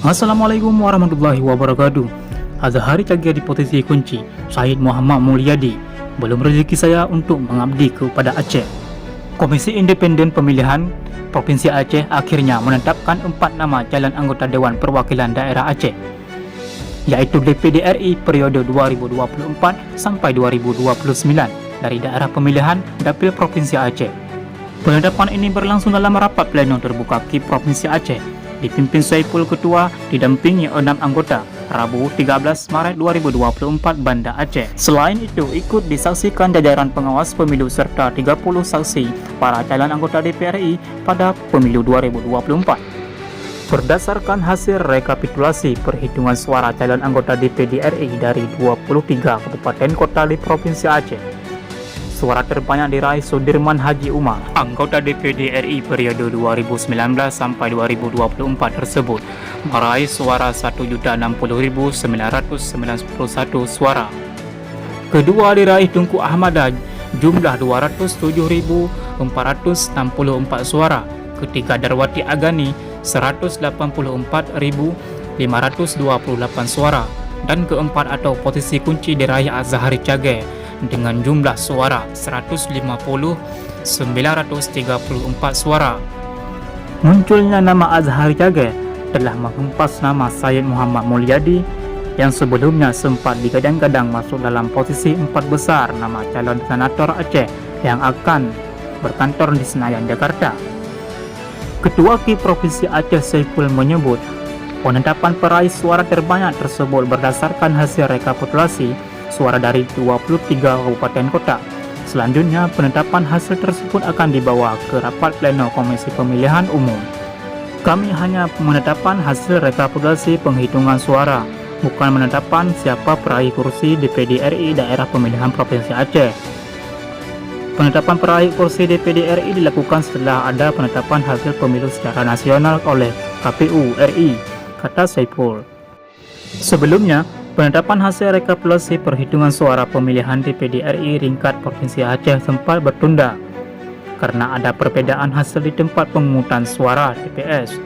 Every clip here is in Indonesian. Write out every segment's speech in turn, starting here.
Assalamualaikum warahmatullahi wabarakatuh. Azhari Cagar di posisi kunci, Syed Muhammad Mulyadi. Belum rezeki saya untuk mengabdi kepada Aceh. Komisi Independen Pemilihan Provinsi Aceh akhirnya menetapkan 4 nama calon anggota Dewan Perwakilan Daerah Aceh, yaitu DPD RI periode 2024 sampai 2029 dari daerah pemilihan Dapil Provinsi Aceh. Penetapan ini berlangsung dalam rapat pleno terbuka KIP Provinsi Aceh, dipimpin Saiful Ketua, didampingi 6 anggota, Rabu 13 Maret 2024 Banda Aceh. Selain itu, ikut disaksikan jajaran pengawas pemilu serta 30 saksi para calon anggota DPR RI pada pemilu 2024. Berdasarkan hasil rekapitulasi perhitungan suara calon anggota DPD RI dari 23 kabupaten kota di Provinsi Aceh, suara terbanyak diraih Sudirman Haji Umar, anggota DPD RI periode 2019 sampai 2024 tersebut, meraih suara 1.060.991 suara. Kedua diraih Tunku Ahmada, jumlah 207.464 suara. Ketiga Darwati Agani, 184.528 suara. Dan keempat atau posisi kunci diraih Azhari Cagar dengan jumlah suara 150.934 suara. Munculnya nama Azhari Cagar telah menghempas nama Syed Muhammad Mulyadi yang sebelumnya sempat digadang-gadang masuk dalam posisi 4 besar nama calon senator Aceh yang akan berkantor di Senayan, Jakarta. Ketua KIP Provinsi Aceh Saiful menyebut penetapan peraih suara terbanyak tersebut berdasarkan hasil rekapitulasi suara dari 23 kabupaten kota. Selanjutnya, penetapan hasil tersebut akan dibawa ke rapat pleno Komisi Pemilihan Umum. Kami hanya menetapkan hasil rekapitulasi penghitungan suara, bukan menetapkan siapa peraih kursi DPD RI daerah pemilihan Provinsi Aceh. Penetapan peraih kursi DPD RI dilakukan setelah ada penetapan hasil pemilu secara nasional oleh KPU RI, kata Saiful. Sebelumnya, penetapan hasil rekapitulasi perhitungan suara pemilihan DPD RI tingkat Provinsi Aceh sempat bertunda karena ada perbedaan hasil di tempat pemungutan suara TPS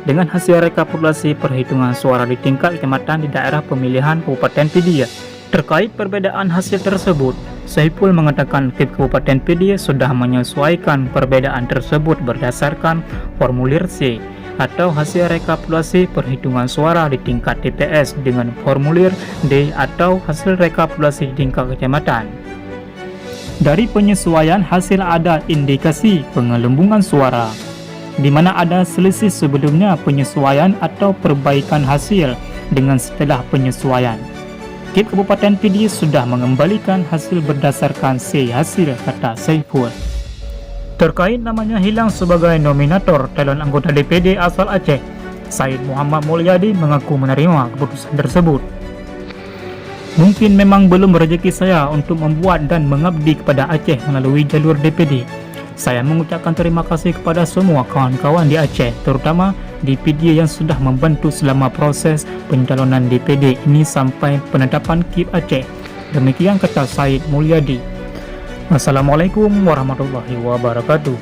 dengan hasil rekapitulasi perhitungan suara di tingkat kecamatan di daerah pemilihan Kabupaten Pedia. Terkait perbedaan hasil tersebut, Saiful mengatakan KIP Kabupaten Pedia sudah menyesuaikan perbedaan tersebut berdasarkan formulir C atau hasil rekapitulasi perhitungan suara di tingkat TPS dengan formulir D atau hasil rekapitulasi di tingkat kecamatan. Dari penyesuaian hasil ada indikasi pengelembungan suara, di mana ada selisih sebelumnya penyesuaian atau perbaikan hasil dengan setelah penyesuaian. KIP Kabupaten Pedia sudah mengembalikan hasil berdasarkan C hasil, kata Saiful. Terkait namanya hilang sebagai nominator calon anggota DPD asal Aceh, Syed Muhammad Mulyadi mengaku menerima keputusan tersebut. Mungkin memang belum rezeki saya untuk membuat dan mengabdi kepada Aceh melalui jalur DPD. Saya mengucapkan terima kasih kepada semua kawan-kawan di Aceh, terutama di Pedia yang sudah membantu selama proses pencalonan DPD ini sampai penetapan KIP Aceh. Demikian kata Syed Mulyadi. Assalamualaikum warahmatullahi wabarakatuh.